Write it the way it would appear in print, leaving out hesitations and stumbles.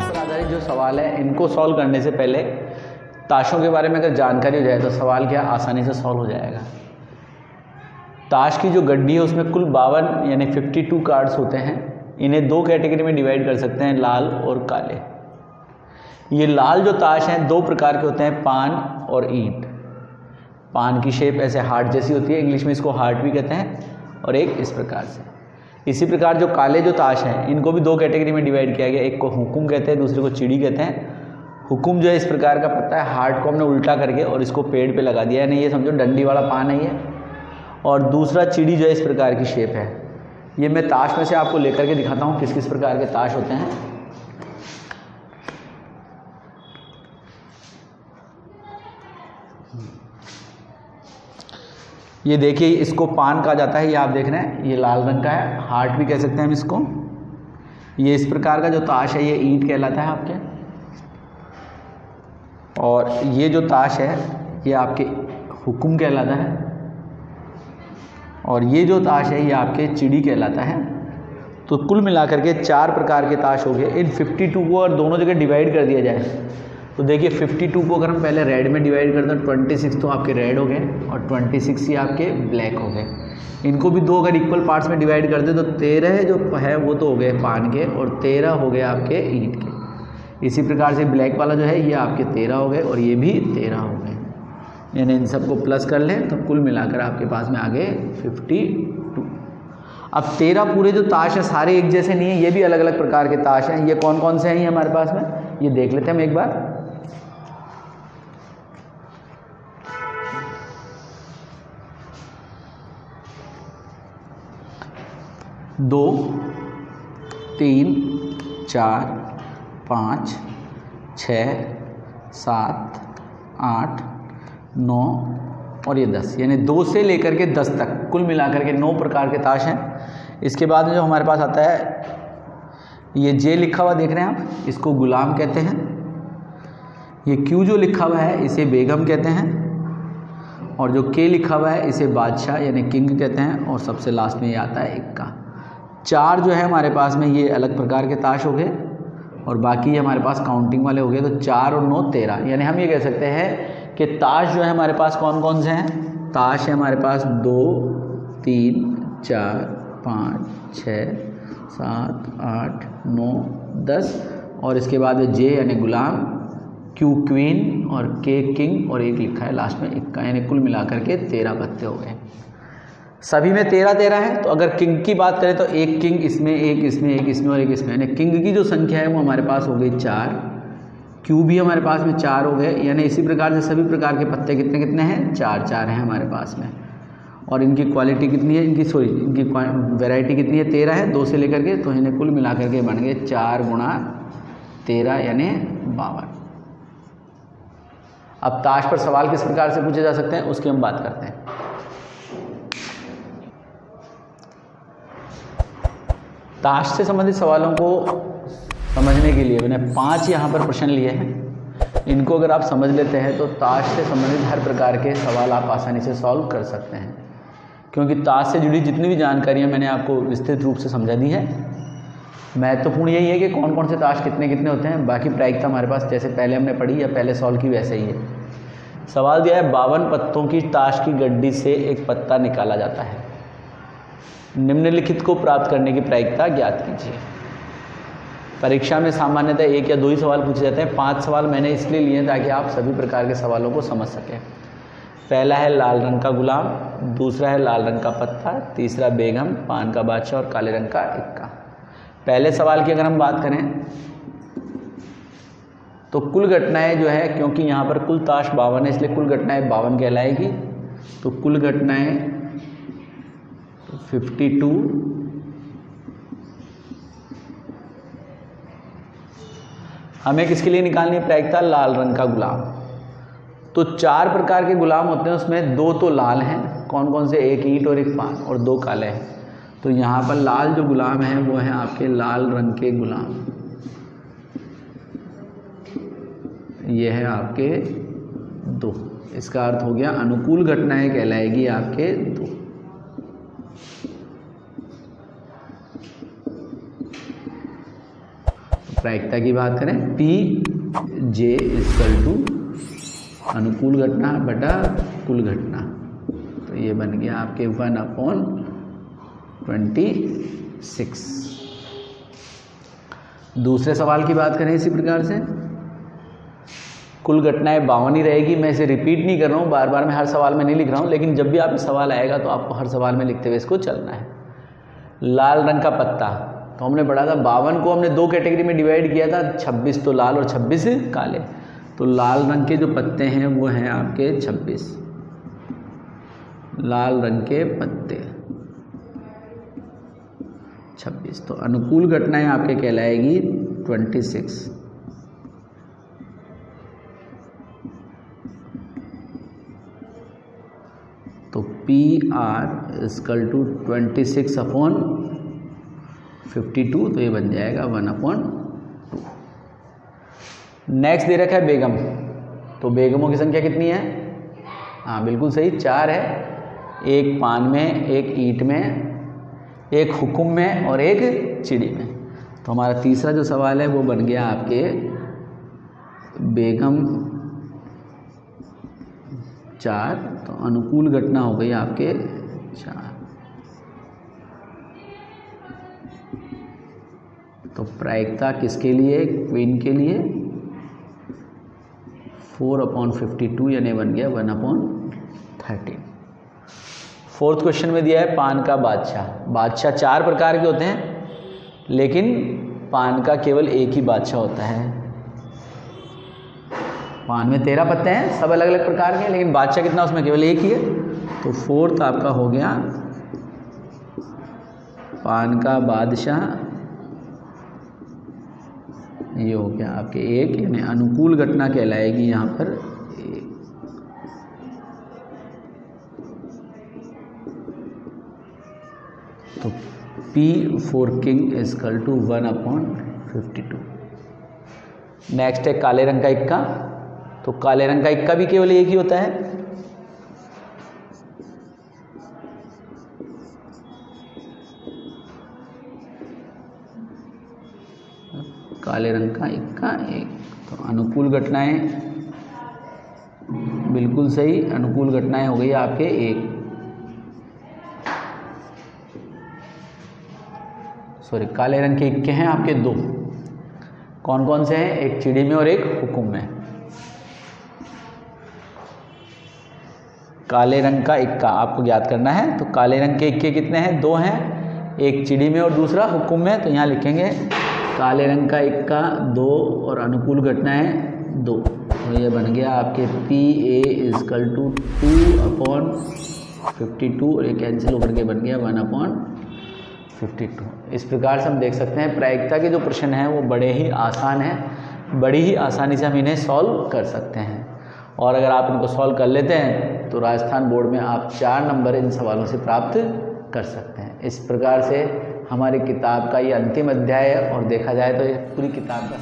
आधारित जो सवाल है इनको सॉल्व करने से पहले ताशों के बारे में अगर जानकारी हो जाए तो सवाल क्या आसानी से सॉल्व हो जाएगा। ताश की जो गड्डी है उसमें कुल 52 यानी 52 कार्ड्स होते हैं। इन्हें दो कैटेगरी में डिवाइड कर सकते हैं, लाल और काले। ये लाल जो ताश हैं दो प्रकार के होते हैं, पान और ईंट। पान की शेप ऐसे हार्ट जैसी होती है, इंग्लिश में इसको हार्ट भी कहते हैं, और एक इस प्रकार से। इसी प्रकार जो काले जो ताश हैं इनको भी दो कैटेगरी में डिवाइड किया गया, एक को हुकुम कहते हैं, दूसरे को चिड़ी कहते हैं। हुकुम जो है इस प्रकार का पत्ता है, हार्ट को हमने उल्टा करके और इसको पेड़ पे लगा दिया है, नहीं ये समझो डंडी वाला पान है ये। और दूसरा चिड़ी जो है इस प्रकार की शेप है। ये मैं ताश में से आपको लेकर के दिखाता हूँ किस किस प्रकार के ताश होते हैं। ये देखिए इसको पान कहा जाता है, ये आप देख रहे हैं ये लाल रंग का है, हार्ट भी कह सकते हैं हम इसको। ये इस प्रकार का जो ताश है ये ईंट कहलाता है आपके। और ये जो ताश है ये आपके हुकुम कहलाता है। और ये जो ताश है ये आपके चिड़ी कहलाता है। तो कुल मिलाकर के 4 प्रकार के ताश हो गए। इन 52 को और दोनों जगह डिवाइड कर दिया जाए तो देखिए 52 को अगर हम पहले रेड में डिवाइड कर दें 26 तो आपके रेड हो गए और 26 ही आपके ब्लैक हो गए। इनको भी दो अगर इक्वल पार्ट्स में डिवाइड कर दें तो 13 जो है वो तो हो गए पान के और 13 हो गए आपके ईंट के। इसी प्रकार से ब्लैक वाला जो है ये आपके 13 हो गए और ये भी 13 हो गए। यानी इन सबको प्लस कर लें तो कुल मिलाकर आपके पास में आ गए 52। अब 13 पूरे जो ताश है सारे एक जैसे नहीं है, ये भी अलग अलग प्रकार के ताश हैं। ये कौन कौन से हैं ये हमारे पास में, ये देख लेते हैं हम एक बार। दो, 3, 4, 5, 6, 7, 8, 9 और ये 10, यानी 2 से लेकर के 10 तक कुल मिलाकर के 9 प्रकार के ताश हैं। इसके बाद में जो हमारे पास आता है ये जे लिखा हुआ देख रहे हैं आप, इसको गुलाम कहते हैं। ये क्यू जो लिखा हुआ है इसे बेगम कहते हैं। और जो के लिखा हुआ है इसे बादशाह यानी किंग कहते हैं। और सबसे लास्ट में ये आता है इक्का। 4 जो है हमारे पास में ये अलग प्रकार के ताश हो गए और बाकी ये हमारे पास काउंटिंग वाले हो गए। तो 4 और 9 13, यानी हम ये कह सकते हैं कि ताश जो है हमारे पास कौन कौन से हैं। ताश है हमारे पास 2, 3, 4, 5, 6, 7, 8, 9, 10 और इसके बाद जे यानी गुलाम, क्यू क्वीन और के किंग और एक लिखा है लास्ट में इक्का, यानी कुल मिलाकर के 13 पत्ते हो गए। सभी में 13-13 है। तो अगर किंग की बात करें तो एक किंग इसमें, एक इसमें, एक इसमें और एक इसमें, यानी किंग की जो संख्या है वो हमारे पास हो गई 4। क्यू भी हमारे पास में 4 हो गए। यानी इसी प्रकार से सभी प्रकार के पत्ते कितने कितने हैं, 4-4 हैं हमारे पास में। और इनकी क्वालिटी कितनी है, इनकी वैरायटी कितनी है, 13 है 2 से लेकर के। तो इन्हें कुल मिलाकर के बन गए 4 × 13 यानी 52। अब ताश पर सवाल किस प्रकार से पूछे जा सकते हैं उसकी हम बात करते हैं। ताश से संबंधित सवालों को समझने के लिए मैंने 5 यहाँ पर प्रश्न लिए हैं। इनको अगर आप समझ लेते हैं तो ताश से संबंधित हर प्रकार के सवाल आप आसानी से सॉल्व कर सकते हैं, क्योंकि ताश से जुड़ी जितनी भी जानकारियाँ मैंने आपको विस्तृत रूप से समझा दी है। महत्वपूर्ण यही है कि कौन कौन से ताश कितने कितने होते हैं। बाकी प्रायिकता हमारे पास जैसे पहले हमने पढ़ी या पहले सॉल्व की वैसे ही है। सवाल दिया है 52 पत्तों की ताश की गड्डी से एक पत्ता निकाला जाता है, निम्नलिखित को प्राप्त करने की प्रायिकता ज्ञात कीजिए। परीक्षा में सामान्यतः 1 या 2 ही सवाल पूछे जाते हैं। 5 सवाल मैंने इसलिए लिए हैं ताकि आप सभी प्रकार के सवालों को समझ सकें। पहला है लाल रंग का गुलाम, दूसरा है लाल रंग का पत्ता, तीसरा बेगम, पान का बादशाह और काले रंग का इक्का। पहले सवाल की अगर हम बात करें तो कुल घटनाएं जो है, क्योंकि यहाँ पर कुल ताश 52 है इसलिए कुल घटनाएं 52 कहलाएगी। तो कुल घटनाएं 52 हमें किसके लिए निकालनी है प्रायिकता, लाल रंग का गुलाम। तो 4 प्रकार के गुलाम होते हैं, उसमें 2 तो लाल हैं, कौन कौन से, एक ईंट और एक पान, और 2 काले हैं। तो यहाँ पर लाल जो गुलाम हैं वो हैं आपके लाल रंग के गुलाम। ये है आपके 2। इसका अर्थ हो गया अनुकूल घटनाएं कहलाएगी आपके 2। प्रायिकता की बात करें, पी जे इक्वल टू अनुकूल घटना बटा कुल घटना, तो ये बन गया आपके 1/26। दूसरे सवाल की बात करें इसी प्रकार से, कुल घटनाएं 52 ही रहेगी। मैं इसे रिपीट नहीं कर रहा हूँ, बार बार मैं हर सवाल में नहीं लिख रहा हूँ, लेकिन जब भी आप सवाल आएगा तो आपको हर सवाल में लिखते हुए इसको चलना है। लाल रंग का पत्ता, तो हमने पढ़ा था 52 को हमने 2 कैटेगरी में डिवाइड किया था, 26 तो लाल और 26 काले। तो लाल रंग के जो पत्ते हैं वो हैं आपके 26, लाल रंग के पत्ते 26, तो अनुकूल घटनाएं आपके कहलाएगी 26। तो पी आर इक्वल टू 26/52, तो ये बन जाएगा 1/2। नेक्स्ट दे रखा है बेगम, तो बेगमों की संख्या कितनी है? हाँ बिल्कुल सही, 4 है। एक पान में, एक ईंट में, एक हुक्म में और एक चिड़ी में। तो हमारा तीसरा जो सवाल है वो बन गया आपके बेगम 4, तो अनुकूल घटना हो गई आपके 4। तो प्रायिकता किसके लिए? क्वीन के लिए 4/52 यानी बन गया 1/13। फोर्थ क्वेश्चन में दिया है पान का बादशाह। बादशाह 4 प्रकार के होते हैं, लेकिन पान का केवल एक ही बादशाह होता है। पान में 13 पत्ते हैं, सब अलग अलग प्रकार के हैं, लेकिन बादशाह कितना उसमें केवल एक ही है। तो फोर्थ आपका हो गया पान का बादशाह, ये हो गया आपके 1, यानी अनुकूल घटना कहलाएगी यहाँ पर 1। तो P for king equal to 1/52। Next है काले रंग का इक्का, तो काले रंग का इक्का भी केवल एक ही होता है। काले रंग का इक्का 1, तो अनुकूल घटनाएं बिल्कुल सही, अनुकूल घटनाएं हो गई आपके 1, सॉरी काले रंग के इक्के हैं आपके 2। कौन कौन से हैं? एक चिड़ी में और एक हुक्म में। काले रंग का इक्का आपको ज्ञात करना है, तो काले रंग के इक्के कितने हैं? 2 हैं, एक चिड़ी में और दूसरा हुक्म में। तो यहाँ लिखेंगे काले रंग का इक्का 2 और अनुकूल घटनाएं 2, तो ये बन गया आपके पी ए इक्वल टू 2/52 और ये कैंसिल होकर के बन गया 1/52। इस प्रकार से हम देख सकते हैं प्रायिकता के जो प्रश्न हैं वो बड़े ही आसान हैं, बड़ी ही आसानी से हम इन्हें सॉल्व कर सकते हैं। और अगर आप इनको सॉल्व कर लेते हैं तो राजस्थान बोर्ड में आप 4 नंबर इन सवालों से प्राप्त कर सकते हैं। इस प्रकार से हमारी किताब का ये अंतिम अध्याय है, और देखा जाए तो ये पूरी किताब का